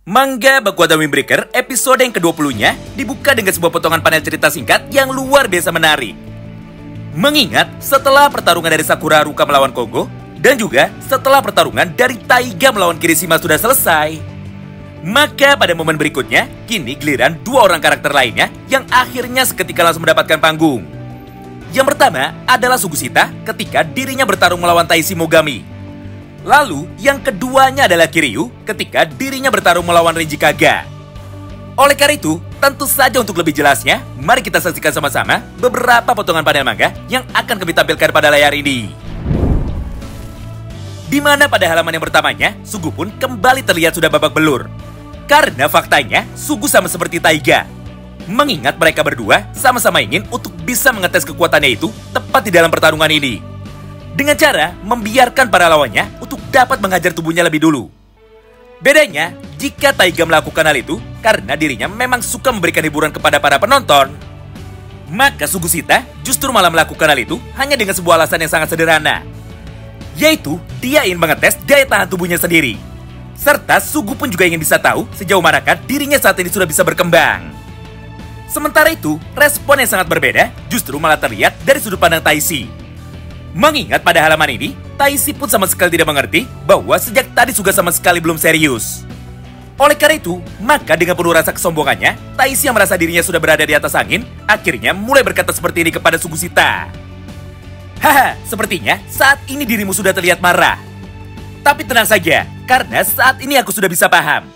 Manga Bakuatan Windbreaker episode yang ke-20-nya dibuka dengan sebuah potongan panel cerita singkat yang luar biasa menarik. Mengingat setelah pertarungan dari Sakura Haruka melawan Kogo, dan juga setelah pertarungan dari Taiga melawan Kirishima sudah selesai, maka pada momen berikutnya, kini giliran dua orang karakter lainnya yang akhirnya seketika langsung mendapatkan panggung. Yang pertama adalah Sugusita ketika dirinya bertarung melawan Taishi Mogami. Lalu, yang keduanya adalah Kiryu ketika dirinya bertarung melawan Renji Kaga. Oleh karena itu, tentu saja untuk lebih jelasnya, mari kita saksikan sama-sama beberapa potongan panel manga yang akan kami tampilkan pada layar ini. Di mana pada halaman yang pertamanya, Sugu pun kembali terlihat sudah babak belur. Karena faktanya, Sugu sama seperti Taiga. Mengingat mereka berdua sama-sama ingin untuk bisa mengetes kekuatannya itu tepat di dalam pertarungan ini. Dengan cara membiarkan para lawannya untuk dapat menghajar tubuhnya lebih dulu. Bedanya, jika Taiga melakukan hal itu karena dirinya memang suka memberikan hiburan kepada para penonton, maka Sugusita justru malah melakukan hal itu hanya dengan sebuah alasan yang sangat sederhana, yaitu dia ingin mengetes daya tahan tubuhnya sendiri. Serta Sugu pun juga ingin bisa tahu sejauh manakah dirinya saat ini sudah bisa berkembang. Sementara itu, respon yang sangat berbeda justru malah terlihat dari sudut pandang Taishi. Mengingat pada halaman ini, Taishi pun sama sekali tidak mengerti bahwa sejak tadi Suga sama sekali belum serius. Oleh karena itu, maka dengan penuh rasa kesombongannya, Taishi yang merasa dirinya sudah berada di atas angin, akhirnya mulai berkata seperti ini kepada Sugusita. Haha, sepertinya saat ini dirimu sudah terlihat marah. Tapi tenang saja, karena saat ini aku sudah bisa paham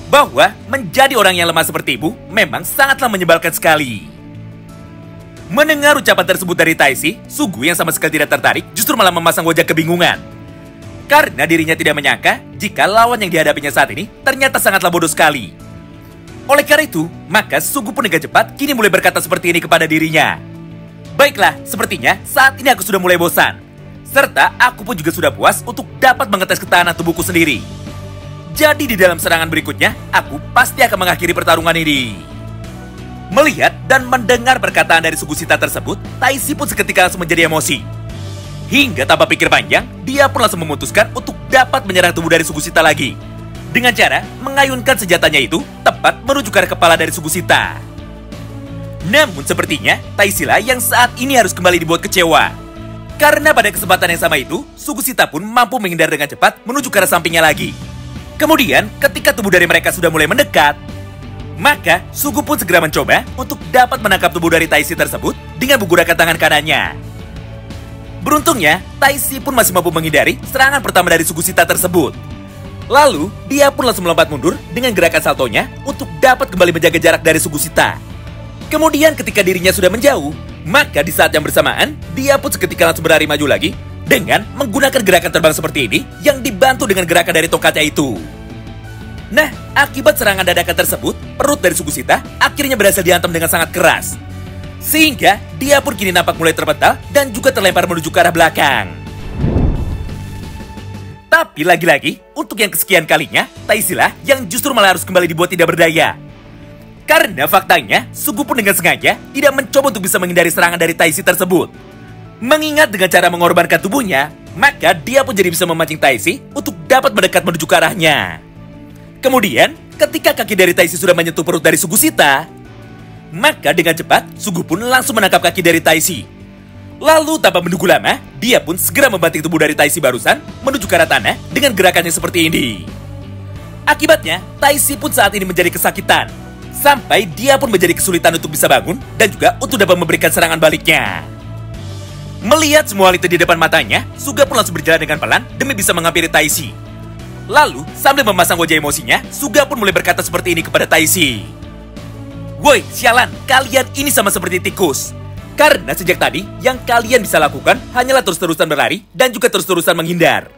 bahwa menjadi orang yang lemah sepertimu memang sangatlah menyebalkan sekali. Mendengar ucapan tersebut dari Taishi, Sugu yang sama sekali tidak tertarik justru malah memasang wajah kebingungan. Karena dirinya tidak menyangka jika lawan yang dihadapinya saat ini ternyata sangatlah bodoh sekali. Oleh karena itu, maka Sugu pun dengan cepat kini mulai berkata seperti ini kepada dirinya. Baiklah, sepertinya saat ini aku sudah mulai bosan. Serta aku pun juga sudah puas untuk dapat mengetes ketahanan tubuhku sendiri. Jadi di dalam serangan berikutnya, aku pasti akan mengakhiri pertarungan ini. Melihat dan mendengar perkataan dari Sugusita tersebut, Taishi pun seketika langsung menjadi emosi. Hingga tanpa pikir panjang, dia pun langsung memutuskan untuk dapat menyerang tubuh dari Sugusita lagi. Dengan cara mengayunkan senjatanya itu tepat menuju ke arah kepala dari Sugusita. Namun sepertinya, Taishi lah yang saat ini harus kembali dibuat kecewa. Karena pada kesempatan yang sama itu, Sugusita pun mampu menghindar dengan cepat menuju ke arah sampingnya lagi. Kemudian, ketika tubuh dari mereka sudah mulai mendekat, maka Sugu pun segera mencoba untuk dapat menangkap tubuh dari Taishi tersebut dengan menggunakan tangan kanannya. Beruntungnya, Taishi pun masih mampu menghindari serangan pertama dari Sugusita tersebut. Lalu, dia pun langsung melompat mundur dengan gerakan saltonya untuk dapat kembali menjaga jarak dari Sugusita. Kemudian ketika dirinya sudah menjauh, maka di saat yang bersamaan, dia pun seketika langsung berlari maju lagi dengan menggunakan gerakan terbang seperti ini yang dibantu dengan gerakan dari tongkatnya itu. Nah, akibat serangan dadakan tersebut, perut dari Sugusita akhirnya berhasil dihantam dengan sangat keras. Sehingga dia pun kini nampak mulai terpental dan juga terlempar menuju ke arah belakang. Tapi lagi-lagi, untuk yang kesekian kalinya, Taishi lah yang justru malah harus kembali dibuat tidak berdaya. Karena faktanya, Sugu pun dengan sengaja tidak mencoba untuk bisa menghindari serangan dari Taishi tersebut. Mengingat dengan cara mengorbankan tubuhnya, maka dia pun jadi bisa memancing Taishi untuk dapat mendekat menuju ke arahnya. Kemudian, ketika kaki dari Taishi sudah menyentuh perut dari Sugusita, maka dengan cepat, Sugu pun langsung menangkap kaki dari Taishi. Lalu tanpa menunggu lama, dia pun segera membanting tubuh dari Taishi barusan menuju ke arah tanah dengan gerakannya seperti ini. Akibatnya, Taishi pun saat ini menjadi kesakitan, sampai dia pun menjadi kesulitan untuk bisa bangun dan juga untuk dapat memberikan serangan baliknya. Melihat semua hal itu di depan matanya, Suga pun langsung berjalan dengan pelan demi bisa menghampiri Taishi. Lalu, sambil memasang wajah emosinya, Suga pun mulai berkata seperti ini kepada Taishi. Woi, sialan, kalian ini sama seperti tikus. Karena sejak tadi, yang kalian bisa lakukan hanyalah terus-terusan berlari dan juga terus-terusan menghindar.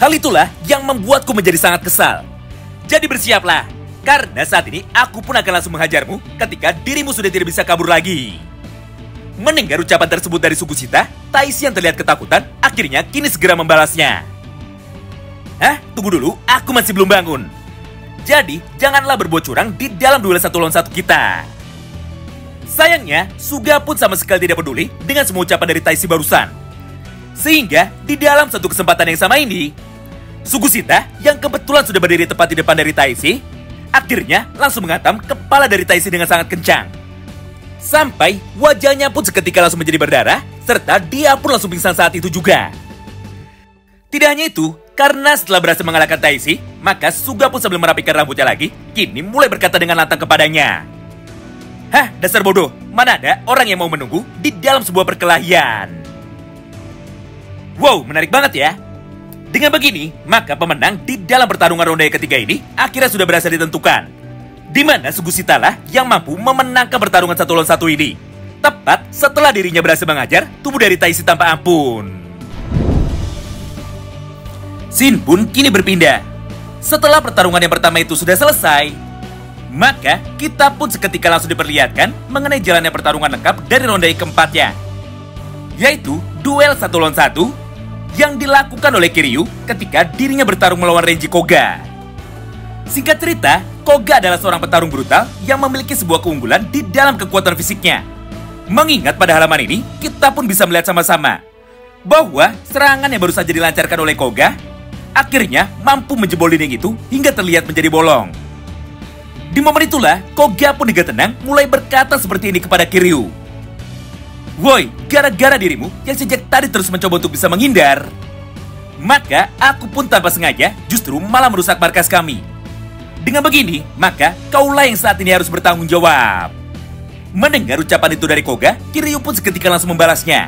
Hal itulah yang membuatku menjadi sangat kesal. Jadi bersiaplah, karena saat ini aku pun akan langsung menghajarmu ketika dirimu sudah tidak bisa kabur lagi. Mendengar ucapan tersebut dari Sugusita, Taishi yang terlihat ketakutan akhirnya kini segera membalasnya. Hah? Tunggu dulu, aku masih belum bangun. Jadi, janganlah berbuat curang di dalam duel 1 lawan 1 kita. Sayangnya, Suga pun sama sekali tidak peduli dengan semua ucapan dari Taishi barusan. Sehingga, di dalam satu kesempatan yang sama ini, Sugusita yang kebetulan sudah berdiri tepat di depan dari Taishi, akhirnya langsung menghantam kepala dari Taishi dengan sangat kencang. Sampai wajahnya pun seketika langsung menjadi berdarah, serta dia pun langsung pingsan saat itu juga. Tidak hanya itu, karena setelah berhasil mengalahkan Taishi, maka Suga pun sambil merapikan rambutnya lagi, kini mulai berkata dengan lantang kepadanya. Hah, dasar bodoh, mana ada orang yang mau menunggu di dalam sebuah perkelahian. Wow, menarik banget ya. Dengan begini, maka pemenang di dalam pertarungan ronde ketiga ini akhirnya sudah berhasil ditentukan. Di mana Sugusita lah yang mampu memenangkan pertarungan 1 lawan 1 ini. Tepat setelah dirinya berhasil mengajar tubuh dari Taishi tanpa ampun. Scene pun kini berpindah. Setelah pertarungan yang pertama itu sudah selesai, maka kita pun seketika langsung diperlihatkan mengenai jalannya pertarungan lengkap dari ronde keempatnya. Yaitu duel 1 lawan 1 yang dilakukan oleh Kiryu ketika dirinya bertarung melawan Renji Koga. Singkat cerita, Koga adalah seorang petarung brutal yang memiliki sebuah keunggulan di dalam kekuatan fisiknya. Mengingat pada halaman ini, kita pun bisa melihat sama-sama bahwa serangan yang baru saja dilancarkan oleh Koga akhirnya mampu menjebol dinding itu hingga terlihat menjadi bolong. Di momen itulah, Koga pun dengan tenang mulai berkata seperti ini kepada Kiryu. Woi, gara-gara dirimu yang sejak tadi terus mencoba untuk bisa menghindar, maka aku pun tanpa sengaja justru malah merusak markas kami. Dengan begini, maka kaulah yang saat ini harus bertanggung jawab. Mendengar ucapan itu dari Koga, Kiryu pun seketika langsung membalasnya.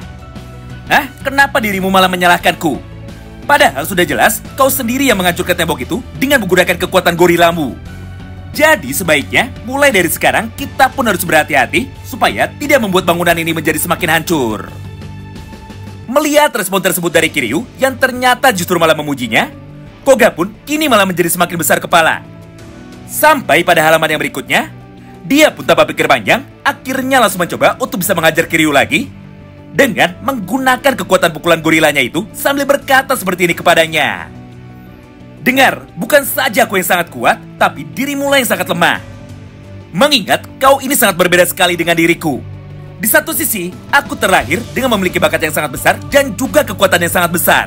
Hah? Kenapa dirimu malah menyalahkanku? Padahal sudah jelas kau sendiri yang menghancurkan tembok itu dengan menggunakan kekuatan gorilamu. Jadi sebaiknya mulai dari sekarang kita pun harus berhati-hati supaya tidak membuat bangunan ini menjadi semakin hancur. Melihat respon tersebut dari Kiryu yang ternyata justru malah memujinya, Koga pun kini malah menjadi semakin besar kepala. Sampai pada halaman yang berikutnya, dia pun tanpa pikir panjang akhirnya langsung mencoba untuk bisa mengajar Kiryu lagi dengan menggunakan kekuatan pukulan gorilanya itu sambil berkata seperti ini kepadanya. Dengar, bukan saja aku yang sangat kuat, tapi dirimu lah yang sangat lemah. Mengingat kau ini sangat berbeda sekali dengan diriku. Di satu sisi, aku terlahir dengan memiliki bakat yang sangat besar dan juga kekuatan yang sangat besar.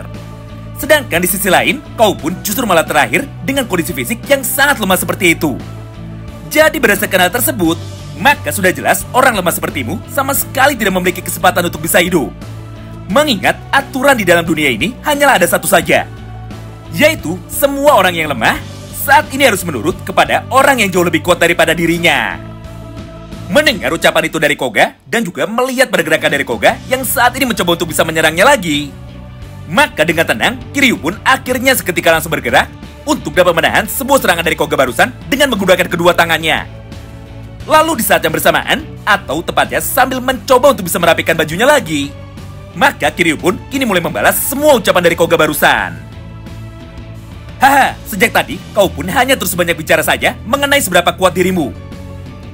Sedangkan di sisi lain, kau pun justru malah terlahir dengan kondisi fisik yang sangat lemah seperti itu. Jadi berdasarkan hal tersebut, maka sudah jelas orang lemah sepertimu sama sekali tidak memiliki kesempatan untuk bisa hidup. Mengingat aturan di dalam dunia ini hanyalah ada satu saja, yaitu semua orang yang lemah saat ini harus menurut kepada orang yang jauh lebih kuat daripada dirinya. Mendengar ucapan itu dari Koga dan juga melihat pergerakan dari Koga yang saat ini mencoba untuk bisa menyerangnya lagi, maka dengan tenang Kiryu pun akhirnya seketika langsung bergerak untuk dapat menahan sebuah serangan dari Koga barusan dengan menggunakan kedua tangannya. Lalu di saat yang bersamaan, atau tepatnya sambil mencoba untuk bisa merapikan bajunya lagi, maka Kiryu pun kini mulai membalas semua ucapan dari Koga barusan. Haha, sejak tadi kau pun hanya terus banyak bicara saja mengenai seberapa kuat dirimu.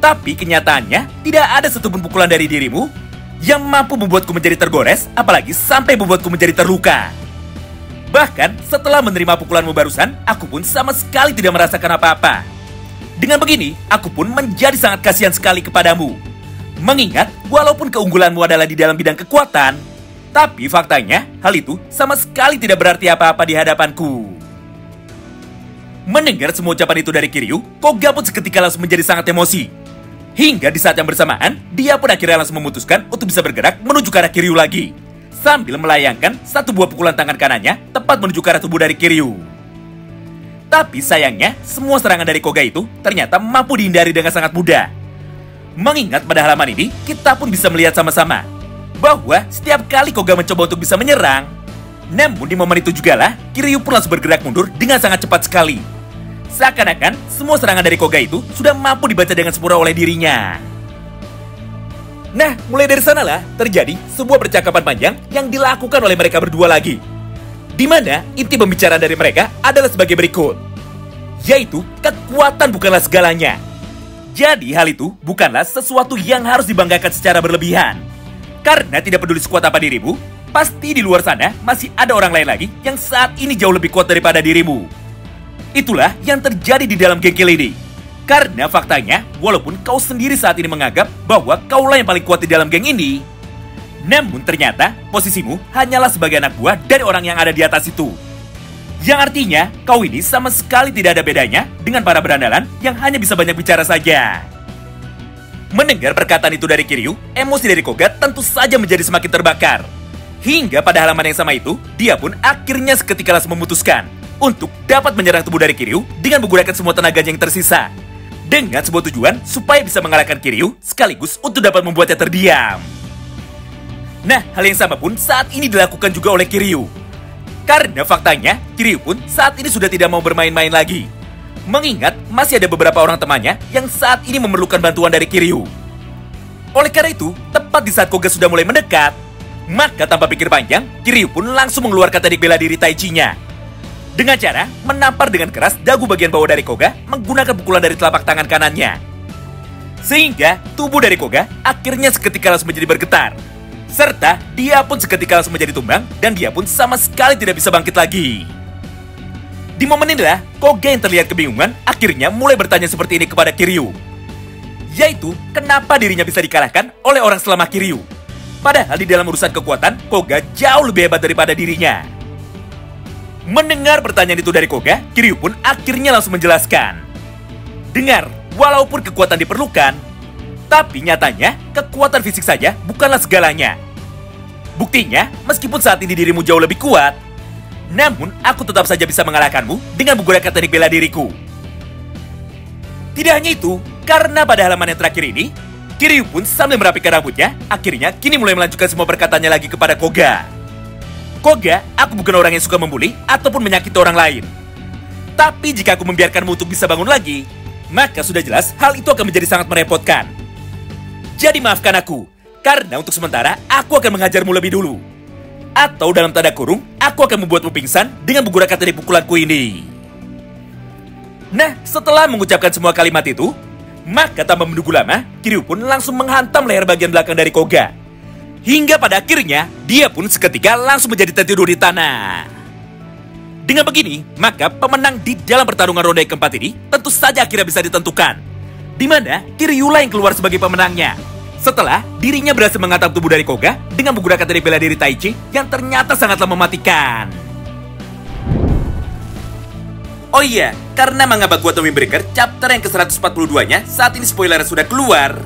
Tapi kenyataannya tidak ada satupun pukulan dari dirimu yang mampu membuatku menjadi tergores, apalagi sampai membuatku menjadi terluka. Bahkan setelah menerima pukulanmu barusan, aku pun sama sekali tidak merasakan apa-apa. Dengan begini, aku pun menjadi sangat kasihan sekali kepadamu. Mengingat walaupun keunggulanmu adalah di dalam bidang kekuatan, tapi faktanya hal itu sama sekali tidak berarti apa-apa di hadapanku. Mendengar semua ucapan itu dari Kiryu, Koga pun seketika langsung menjadi sangat emosi. Hingga di saat yang bersamaan, dia pun akhirnya langsung memutuskan untuk bisa bergerak menuju ke arah Kiryu lagi, sambil melayangkan satu buah pukulan tangan kanannya tepat menuju ke arah tubuh dari Kiryu. Tapi sayangnya, semua serangan dari Koga itu ternyata mampu dihindari dengan sangat mudah. Mengingat pada halaman ini, kita pun bisa melihat sama-sama bahwa setiap kali Koga mencoba untuk bisa menyerang, namun di momen itu jugalah Kiryu pun langsung bergerak mundur dengan sangat cepat sekali. Seakan-akan semua serangan dari Koga itu sudah mampu dibaca dengan sempurna oleh dirinya. Nah, mulai dari sanalah terjadi sebuah percakapan panjang yang dilakukan oleh mereka berdua lagi, di mana inti pembicaraan dari mereka adalah sebagai berikut, yaitu kekuatan bukanlah segalanya. Jadi hal itu bukanlah sesuatu yang harus dibanggakan secara berlebihan. Karena tidak peduli sekuat apa dirimu, pasti di luar sana masih ada orang lain lagi yang saat ini jauh lebih kuat daripada dirimu. Itulah yang terjadi di dalam geng Kill ini. Karena faktanya, walaupun kau sendiri saat ini menganggap bahwa kaulah yang paling kuat di dalam geng ini, namun ternyata posisimu hanyalah sebagai anak buah dari orang yang ada di atas itu. Yang artinya, kau ini sama sekali tidak ada bedanya dengan para berandalan yang hanya bisa banyak bicara saja. Mendengar perkataan itu dari Kiryu, emosi dari Koga tentu saja menjadi semakin terbakar. Hingga pada halaman yang sama itu, dia pun akhirnya seketika langsung memutuskan untuk dapat menyerang tubuh dari Kiryu dengan menggunakan semua tenaganya yang tersisa. Dengan sebuah tujuan supaya bisa mengalahkan Kiryu sekaligus untuk dapat membuatnya terdiam. Nah, hal yang sama pun saat ini dilakukan juga oleh Kiryu. Karena faktanya, Kiryu pun saat ini sudah tidak mau bermain-main lagi. Mengingat masih ada beberapa orang temannya yang saat ini memerlukan bantuan dari Kiryu. Oleh karena itu, tepat di saat Koga sudah mulai mendekat, maka tanpa pikir panjang, Kiryu pun langsung mengeluarkan teknik bela diri Tai-Chi-nya. Dengan cara menampar dengan keras dagu bagian bawah dari Koga menggunakan pukulan dari telapak tangan kanannya. Sehingga tubuh dari Koga akhirnya seketika langsung menjadi bergetar. Serta dia pun seketika langsung menjadi tumbang dan dia pun sama sekali tidak bisa bangkit lagi. Di momen inilah, Koga yang terlihat kebingungan akhirnya mulai bertanya seperti ini kepada Kiryu. Yaitu, kenapa dirinya bisa dikalahkan oleh orang selama Kiryu? Padahal di dalam urusan kekuatan, Koga jauh lebih hebat daripada dirinya. Mendengar pertanyaan itu dari Koga, Kiryu pun akhirnya langsung menjelaskan. Dengar, walaupun kekuatan diperlukan, tapi nyatanya, kekuatan fisik saja bukanlah segalanya. Buktinya, meskipun saat ini dirimu jauh lebih kuat, namun aku tetap saja bisa mengalahkanmu dengan menggunakan teknik bela diriku. Tidak hanya itu, karena pada halaman yang terakhir ini, Kiryu pun sambil merapikan rambutnya, akhirnya kini mulai melanjutkan semua perkataannya lagi kepada Koga. Koga, aku bukan orang yang suka membuli ataupun menyakiti orang lain. Tapi jika aku membiarkanmu untuk bisa bangun lagi, maka sudah jelas hal itu akan menjadi sangat merepotkan. Jadi maafkan aku, karena untuk sementara aku akan menghajarmu lebih dulu. Atau dalam tanda kurung, aku akan membuatmu pingsan dengan menggunakan teknik pukulanku ini. Nah, setelah mengucapkan semua kalimat itu, maka tanpa menunggu lama, Kiryu pun langsung menghantam leher bagian belakang dari Koga. Hingga pada akhirnya, dia pun seketika langsung menjadi tertidur di tanah. Dengan begini, maka pemenang di dalam pertarungan ronde keempat ini tentu saja akhirnya bisa ditentukan. Di mana Kiryu lah yang keluar sebagai pemenangnya. Setelah dirinya berhasil menghantam tubuh dari Koga dengan menggunakan teknik bela diri Tai-Chi yang ternyata sangatlah mematikan. Oh iya, karena manga Bakuato Windbreaker chapter yang ke-142-nya saat ini spoiler sudah keluar.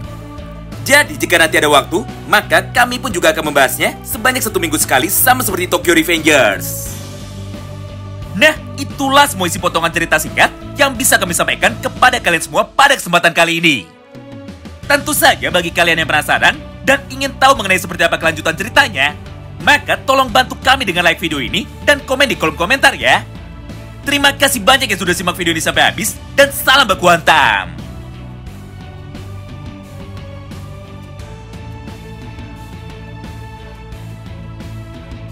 Jadi jika nanti ada waktu, maka kami pun juga akan membahasnya sebanyak 1 minggu sekali sama seperti Tokyo Revengers. Nah, itulah semua isi potongan cerita singkat yang bisa kami sampaikan kepada kalian semua pada kesempatan kali ini. Tentu saja bagi kalian yang penasaran dan ingin tahu mengenai seperti apa kelanjutan ceritanya, maka tolong bantu kami dengan like video ini dan komen di kolom komentar ya. Terima kasih banyak yang sudah simak video ini sampai habis dan salam baku hantam.